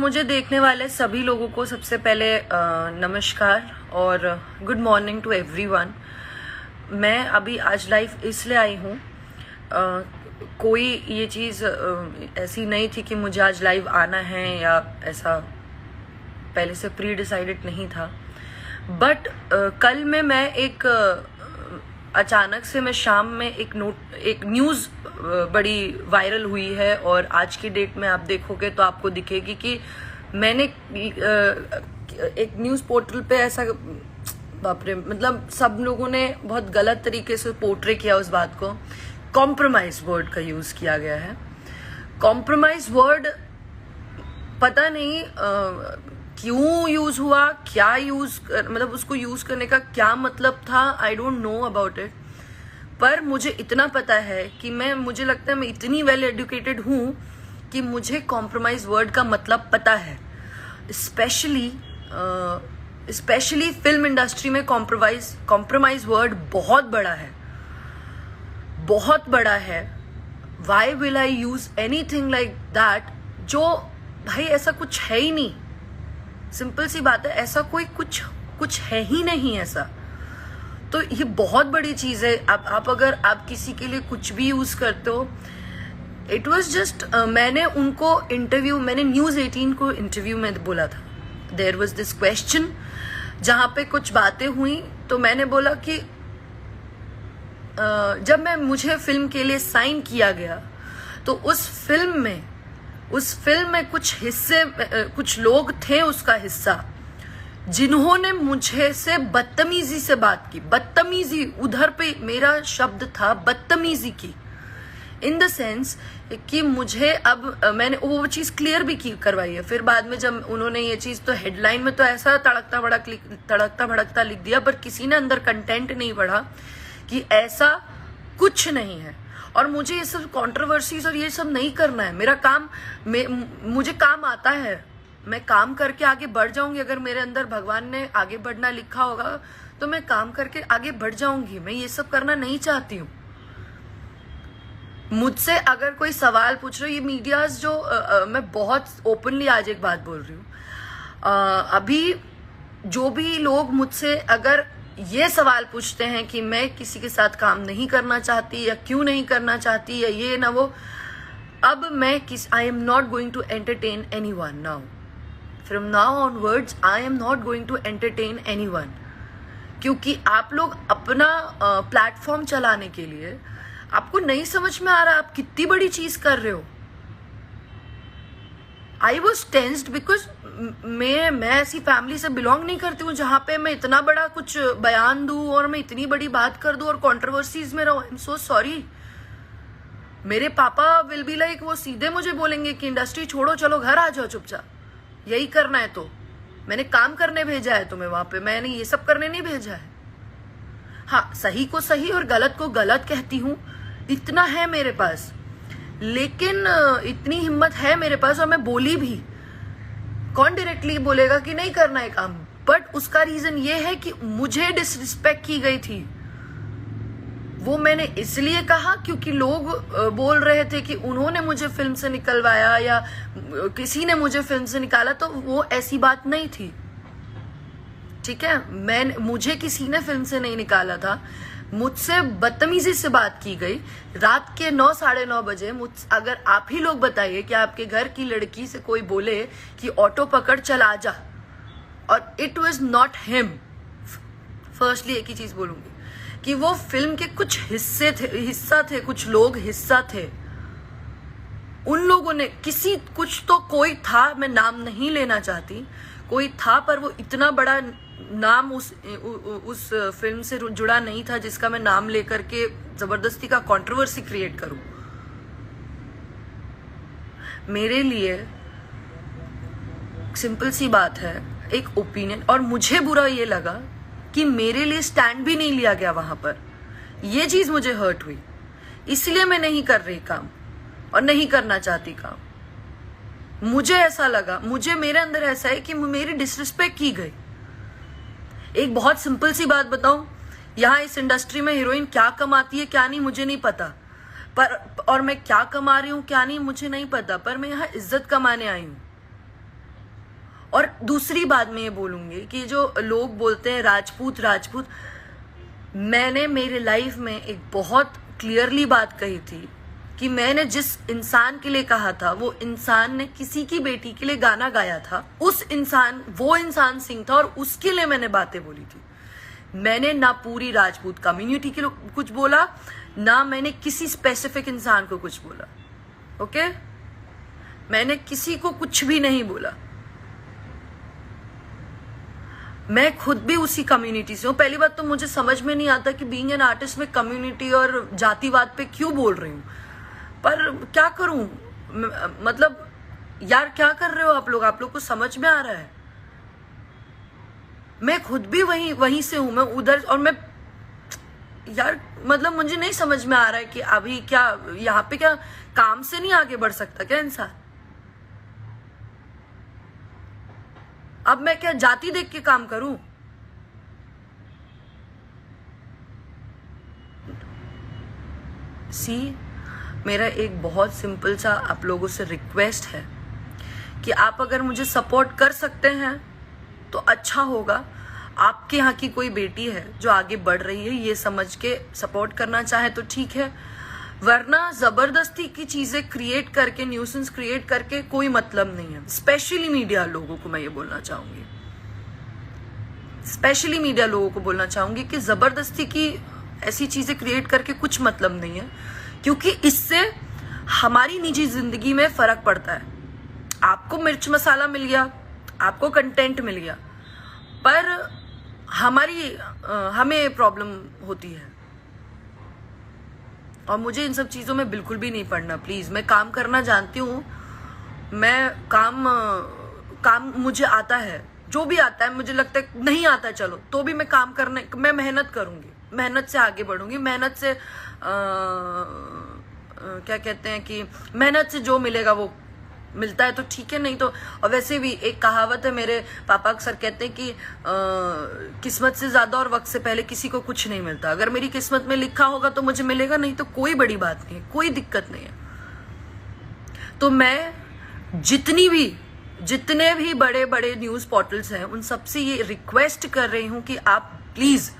मुझे देखने वाले सभी लोगों को सबसे पहले नमस्कार और गुड मॉर्निंग टू एवरीवन। मैं अभी आज लाइव इसलिए आई हूँ, कोई ये चीज़ ऐसी नहीं थी कि मुझे आज लाइव आना है या ऐसा पहले से प्री डिसाइडेड नहीं था। बट कल में मैं एक अचानक से मैं शाम में एक न्यूज़ बड़ी वायरल हुई है और आज की डेट में आप देखोगे तो आपको दिखेगी कि मैंने एक न्यूज़ पोर्टल पे ऐसा, बाप रे, मतलब सब लोगों ने बहुत गलत तरीके से पोर्ट्रे किया उस बात को। कॉम्प्रोमाइज वर्ड का यूज़ किया गया है। कॉम्प्रोमाइज वर्ड पता नहीं क्यों यूज हुआ, क्या मतलब उसको यूज करने का क्या मतलब था, I don't know about it. पर मुझे इतना पता है कि मुझे लगता है मैं इतनी वेल एजुकेटेड हूँ कि मुझे कॉम्प्रोमाइज वर्ड का मतलब पता है। स्पेशली फिल्म इंडस्ट्री में कॉम्प्रोमाइज वर्ड बहुत बड़ा है, बहुत बड़ा है। Why will I use anything like that, जो भाई ऐसा कुछ है ही नहीं। सिंपल सी बात है, ऐसा कोई कुछ है ही नहीं ऐसा। तो ये बहुत बड़ी चीज है। आप अगर आप किसी के लिए कुछ भी यूज करते हो, इट वाज जस्ट मैंने न्यूज़ 18 को इंटरव्यू में बोला था। देयर वाज दिस क्वेश्चन जहां पे कुछ बातें हुई, तो मैंने बोला कि जब मुझे फिल्म के लिए साइन किया गया तो उस फिल्म में कुछ लोग थे उसका हिस्सा, जिन्होंने मुझे से बदतमीजी से बात की। बदतमीजी, उधर पे मेरा शब्द था बदतमीजी की, इन द सेंस कि मुझे मैंने वो चीज क्लियर भी करवाई है। फिर बाद में जब उन्होंने ये चीज, तो हेडलाइन में तो ऐसा तड़कता भड़कता लिख दिया, पर किसी ने अंदर कंटेंट नहीं पढ़ा कि ऐसा कुछ नहीं है। और मुझे ये सब कंट्रोवर्सीज और ये सब नहीं करना है। मेरा काम, मुझे काम आता है, मैं काम करके आगे बढ़ जाऊंगी। अगर मेरे अंदर भगवान ने आगे बढ़ना लिखा होगा तो मैं काम करके आगे बढ़ जाऊंगी। मैं ये सब करना नहीं चाहती हूँ। मुझसे अगर कोई सवाल पूछ रहे हो, ये मीडियाज जो मैं बहुत ओपनली आज एक बात बोल रही हूँ, अभी जो भी लोग मुझसे अगर ये सवाल पूछते हैं कि मैं किसी के साथ काम नहीं करना चाहती या क्यों नहीं करना चाहती या ये ना वो, अब I am not going to entertain anyone now. From now onwards I am not going to entertain anyone, क्योंकि आप लोग अपना प्लेटफॉर्म चलाने के लिए, आपको नहीं समझ में आ रहा आप कितनी बड़ी चीज कर रहे हो। आई वॉज टेंस्ड बिकॉज मैं ऐसी फैमिली से बिलोंग नहीं करती हूँ जहां पे मैं इतना बड़ा कुछ बयान दूं और मैं इतनी बड़ी बात कर दूं और कंट्रोवर्सीज में रहूं। I am so sorry. मेरे पापा विल बी लाइक, वो सीधे मुझे बोलेंगे कि इंडस्ट्री छोड़ो, चलो घर आ जाओ चुपचाप। यही करना है तो मैंने काम करने भेजा है तुम्हें वहां पे, मैंने ये सब करने नहीं भेजा है। हाँ, सही को सही और गलत को गलत कहती हूँ, इतना है मेरे पास। लेकिन इतनी हिम्मत है मेरे पास, और मैं बोली भी। कौन डायरेक्टली बोलेगा कि नहीं करना है काम, बट उसका रीजन ये है कि मुझे डिसरिस्पेक्ट की गई थी। वो मैंने इसलिए कहा क्योंकि लोग बोल रहे थे कि उन्होंने मुझे फिल्म से निकलवाया या किसी ने मुझे फिल्म से निकाला, तो वो ऐसी बात नहीं थी। ठीक है, मुझे किसी ने फिल्म से नहीं निकाला था। मुझसे बदतमीजी से बात की गई रात के 9, साढ़े 9 बजे। अगर आप ही लोग बताइए कि आपके घर की लड़की से कोई बोले कि ऑटो पकड़ चल आ जा, और it was not him. Firstly एक ही चीज बोलूंगी कि वो फिल्म के कुछ हिस्सा थे, कुछ लोग हिस्सा थे। उन लोगों ने कुछ तो कोई था, मैं नाम नहीं लेना चाहती, कोई था, पर वो इतना बड़ा नाम उस फिल्म से जुड़ा नहीं था जिसका मैं नाम लेकर के जबरदस्ती का कंट्रोवर्सी क्रिएट करूं। मेरे लिए सिंपल सी बात है, एक ओपिनियन, और मुझे बुरा ये लगा कि मेरे लिए स्टैंड भी नहीं लिया गया वहां पर। ये चीज मुझे हर्ट हुई, इसलिए मैं नहीं कर रही काम और नहीं करना चाहती काम। मुझे ऐसा लगा, मेरे अंदर ऐसा है कि मेरी डिसरिस्पेक्ट की गई। एक बहुत सिंपल सी बात बताऊं, यहाँ इस इंडस्ट्री में हीरोइन क्या कमाती है क्या नहीं मुझे नहीं पता, और मैं क्या कमा रही हूँ क्या नहीं मुझे नहीं पता, पर मैं यहाँ इज्जत कमाने आई हूँ। और दूसरी बात मैं ये बोलूंगी कि जो लोग बोलते हैं राजपूत राजपूत, मैंने मेरे लाइफ में एक बहुत क्लियरली बात कही थी कि मैंने जिस इंसान के लिए कहा था वो इंसान ने किसी की बेटी के लिए गाना गाया था, वो इंसान सिंह था और उसके लिए मैंने बातें बोली थी। मैंने ना पूरी राजपूत कम्युनिटी के लिए कुछ बोला, ना मैंने किसी स्पेसिफिक इंसान को कुछ बोला। ओके, मैंने किसी को कुछ भी नहीं बोला। मैं खुद भी उसी कम्युनिटी से हूँ। पहली बात तो मुझे समझ में नहीं आता कि बीइंग एन आर्टिस्ट में कम्युनिटी और जातिवाद पे क्यों बोल रही हूँ, पर क्या करूं, मतलब यार क्या कर रहे हो आप लोग को समझ में आ रहा है? मैं खुद भी वहीं से हूं, मैं उधर, और मैं यार मतलब मुझे नहीं समझ में आ रहा है कि अभी क्या यहाँ पे क्या काम से नहीं आगे बढ़ सकता क्या इंसान? अब मैं क्या जाति देख के काम करूं? मेरा एक बहुत सिंपल सा आप लोगों से रिक्वेस्ट है कि आप अगर मुझे सपोर्ट कर सकते हैं तो अच्छा होगा। आपके यहाँ की कोई बेटी है जो आगे बढ़ रही है, ये समझ के सपोर्ट करना चाहे तो ठीक है, वरना जबरदस्ती की चीजें क्रिएट करके, न्यूसेंस क्रिएट करके कोई मतलब नहीं है। स्पेशली मीडिया लोगों को मैं ये बोलना चाहूंगी, स्पेशली मीडिया लोगों को बोलना चाहूंगी कि जबरदस्ती की ऐसी चीजें क्रिएट करके कुछ मतलब नहीं है, क्योंकि इससे हमारी निजी जिंदगी में फर्क पड़ता है। आपको मिर्च मसाला मिल गया, आपको कंटेंट मिल गया, पर हमें प्रॉब्लम होती है। और मुझे इन सब चीजों में बिल्कुल भी नहीं पड़ना। प्लीज, मैं काम करना जानती हूँ, मैं काम मुझे आता है, जो भी आता है। मुझे लगता है नहीं आता चलो तो भी मैं मेहनत करूंगी, मेहनत से आगे बढ़ूंगी, मेहनत से क्या कहते हैं कि मेहनत से जो मिलेगा वो मिलता है तो ठीक है, नहीं तो। और वैसे भी एक कहावत है, मेरे पापा अक्सर कहते हैं कि किस्मत से ज्यादा और वक्त से पहले किसी को कुछ नहीं मिलता। अगर मेरी किस्मत में लिखा होगा तो मुझे मिलेगा, नहीं तो कोई बड़ी बात नहीं है, कोई दिक्कत नहीं है। तो मैं जितने भी बड़े बड़े न्यूज पोर्टल्स हैं उन सबसे ये रिक्वेस्ट कर रही हूं कि आप please,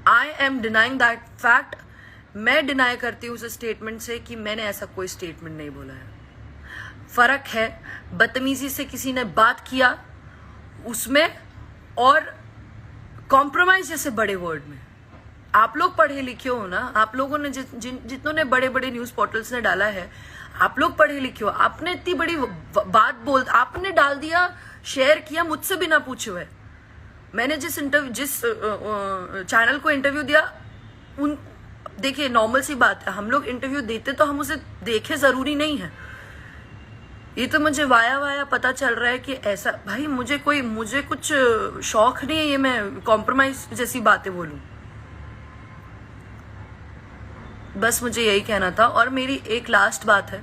I am denying that fact, मैं डिनाई करती हूँ उस स्टेटमेंट से कि मैंने ऐसा कोई स्टेटमेंट नहीं बोला है। फर्क है बदतमीजी से किसी ने बात किया उसमें और कॉम्प्रोमाइज जैसे बड़े वर्ड में। आप लोग पढ़े लिखे हो ना, आप लोगों ने जितनों ने बड़े बड़े न्यूज पोर्टल्स ने डाला है, आप लोग पढ़े लिखे हो, आपने इतनी बड़ी बात आपने डाल दिया, शेयर किया मुझसे बिना पूछे हुए। मैंने जिस चैनल को इंटरव्यू दिया, देखिए नॉर्मल सी बात है, हम लोग इंटरव्यू देते तो हम उसे देखे जरूरी नहीं है। ये तो मुझे वाया पता चल रहा है कि ऐसा, भाई मुझे कुछ शौक नहीं है ये मैं कॉम्प्रोमाइज जैसी बातें बोलूं। बस मुझे यही कहना था। और मेरी एक लास्ट बात है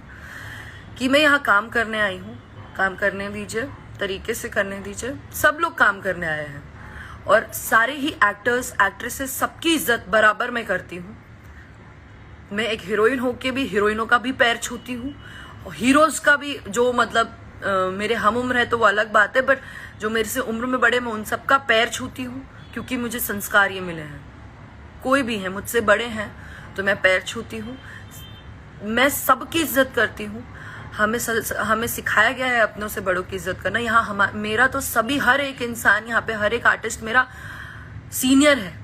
कि मैं यहाँ काम करने आई हूँ, काम करने दीजिए, तरीके से करने दीजिए। सब लोग काम करने आए हैं और सारे ही एक्टर्स एक्ट्रेसेस सबकी इज्जत बराबर मैं करती हूँ। मैं एक हीरोइन होके भी हीरोइनों का भी पैर छूती हूँ, हीरोज का भी, जो मतलब मेरे हम उम्र है तो वो अलग बात है, बट जो मेरे से उम्र में बड़े मैं उन सबका पैर छूती हूँ, क्योंकि मुझे संस्कार ये मिले हैं। कोई भी है मुझसे बड़े हैं तो मैं पैर छूती हूँ, मैं सबकी इज्जत करती हूँ। हमें सिखाया गया है अपनों से बड़ों की इज्जत करना। यहाँ मेरा तो हर एक इंसान, यहाँ पे हर एक आर्टिस्ट मेरा सीनियर है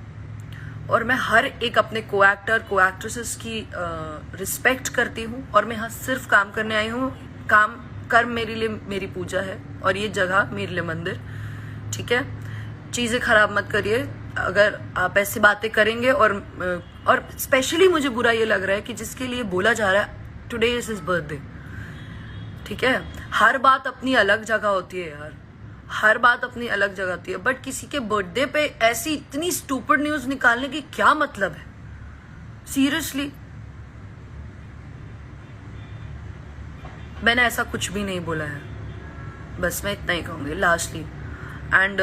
और मैं हर एक अपने को एक्ट्रेसेस की रिस्पेक्ट करती हूँ। और मैं यहाँ सिर्फ काम करने आई हूँ। काम कर मेरे लिए मेरी पूजा है और ये जगह मेरे लिए मंदिर, ठीक है? चीजें खराब मत करिए अगर आप ऐसी बातें करेंगे। और स्पेशली मुझे बुरा ये लग रहा है कि जिसके लिए बोला जा रहा है टुडे इज हिज बर्थडे, ठीक है? हर बात अपनी अलग जगह होती है यार, हर बात अपनी अलग जगह होती है, बट किसी के बर्थडे पे ऐसी इतनी स्टूपिड न्यूज निकालने की क्या मतलब है? सीरियसली, मैंने ऐसा कुछ भी नहीं बोला है। बस मैं इतना ही कहूंगी lastly. And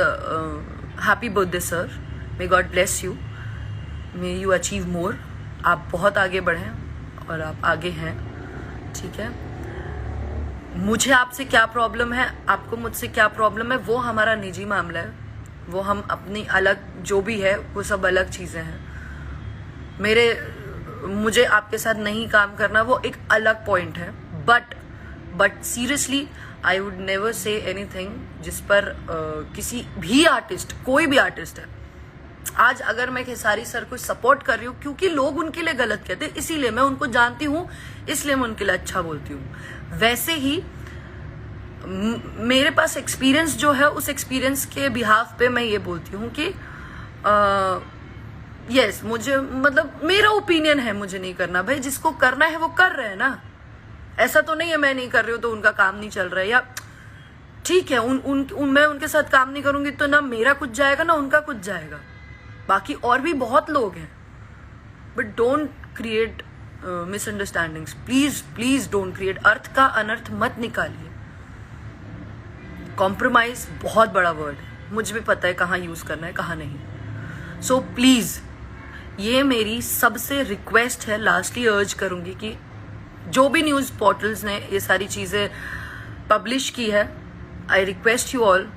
happy birthday sir, may God bless you, may you achieve more. आप बहुत आगे बढ़ें और आप आगे हैं, ठीक है? मुझे आपसे क्या प्रॉब्लम है, आपको मुझसे क्या प्रॉब्लम है, वो हमारा निजी मामला है। वो हम अपनी अलग जो भी है वो सब अलग चीजें हैं। मुझे आपके साथ नहीं काम करना वो एक अलग पॉइंट है। But seriously I would never say anything जिस पर किसी भी आर्टिस्ट, कोई भी आर्टिस्ट है, आज अगर मैं खेसारी सर को सपोर्ट कर रही हूँ क्योंकि लोग उनके लिए गलत कहते हैं, इसीलिए मैं उनको जानती हूँ, इसलिए मैं उनके लिए अच्छा बोलती हूँ। वैसे ही मेरे पास एक्सपीरियंस जो है, उस एक्सपीरियंस के बिहाफ पे मैं ये बोलती हूँ कि यस, मुझे मतलब मेरा ओपिनियन है, मुझे नहीं करना। भाई जिसको करना है वो कर रहे हैं ना, ऐसा तो नहीं है मैं नहीं कर रही हूँ तो उनका काम नहीं चल रहा है, या ठीक है मैं उनके साथ काम नहीं करूंगी तो ना मेरा कुछ जाएगा ना उनका कुछ जाएगा। बाकी और भी बहुत लोग हैं। But don't create misunderstandings, please please don't create. अर्थ का अनर्थ मत निकालिए। कॉम्प्रोमाइज बहुत बड़ा वर्ड है, मुझे भी पता है कहाँ यूज करना है कहाँ नहीं। सो प्लीज, ये मेरी सबसे रिक्वेस्ट है, लास्टली अर्ज करूंगी कि जो भी न्यूज पोर्टल्स ने ये सारी चीजें पब्लिश की है, आई रिक्वेस्ट यू ऑल